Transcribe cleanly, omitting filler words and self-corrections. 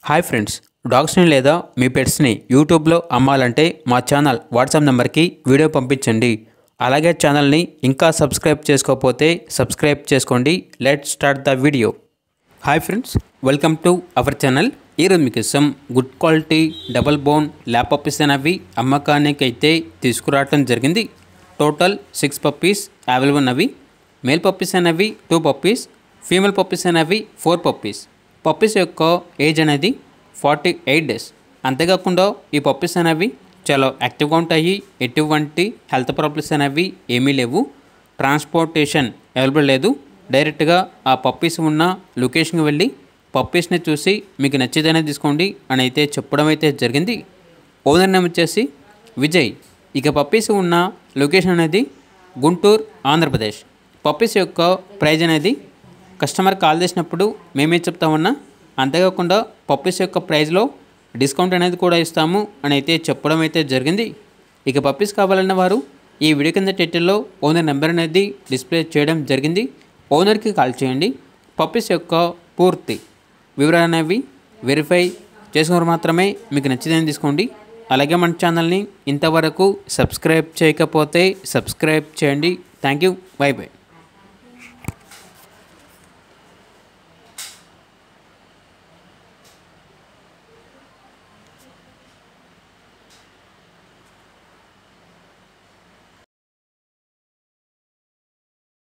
Hi friends, డాగ్స్ని లేదా మీ పెట్స్ని యూట్యూబ్లో అమ్మాలంటే మా ఛానల్ వాట్సాప్ నెంబర్కి వీడియో పంపించండి. అలాగే ఛానల్ని ఇంకా సబ్స్క్రైబ్ చేసుకోకపోతే సబ్స్క్రైబ్ చేసుకోండి. Let's start the video. Hi friends, welcome to our channel. ఈరోజు మీకోసం good quality double bone lap puppies అనేవి అమ్మకానికి అయితే తీసుకురావడం జరిగింది. టోటల్ 6 పప్పీస్ అవైలబుల్ ఉన్నవి. మేల్ పప్పీస్ అనేవి 2 పప్పీస్, ఫీమేల్ పప్పీస్ అనేవి 4 పప్పీస్. పప్పీస్ యొక్క ఏజ్ అనేది 48 డేస్. అంతేకాకుండా ఈ పప్పీస్ అనేవి చాలా యాక్టివ్గా ఉంటాయి. ఎటువంటి హెల్త్ ప్రాబ్లమ్స్ అనేవి ఏమీ లేవు. ట్రాన్స్పోర్టేషన్ అవైలబుల్ లేదు. డైరెక్ట్గా ఆ పప్పీస్ ఉన్న లొకేషన్కి వెళ్ళి పప్పీస్ని చూసి మీకు నచ్చితేనే తీసుకోండి అని అయితే చెప్పడం అయితే జరిగింది. ఓనర్ నేమ్ వచ్చేసి విజయ్. ఇక పప్పీస్ ఉన్న లొకేషన్ అనేది గుంటూరు, ఆంధ్రప్రదేశ్. పప్పీస్ యొక్క ప్రైజ్ అనేది కస్టమర్ కాల్ చేసినప్పుడు మేమే చెప్తామన్నా. అంతేకాకుండా పప్పీస్ యొక్క ప్రైజ్లో డిస్కౌంట్ అనేది కూడా ఇస్తాము అని అయితే చెప్పడం అయితే జరిగింది. ఇక పప్పీస్ కావాలన్న వారు ఈ వీడియో కింద టైటిల్లో ఓనర్ నెంబర్ అనేది డిస్ప్లే చేయడం జరిగింది. ఓనర్కి కాల్ చేయండి. పప్పీస్ యొక్క పూర్తి వివరాలు అనేవి వెరిఫై చేసుకుని మాత్రమే మీకు నచ్చితేనే తీసుకోండి. అలాగే మన ఛానల్ని ఇంతవరకు సబ్స్క్రైబ్ చేయకపోతే సబ్స్క్రైబ్ చేయండి. Thank you. By by.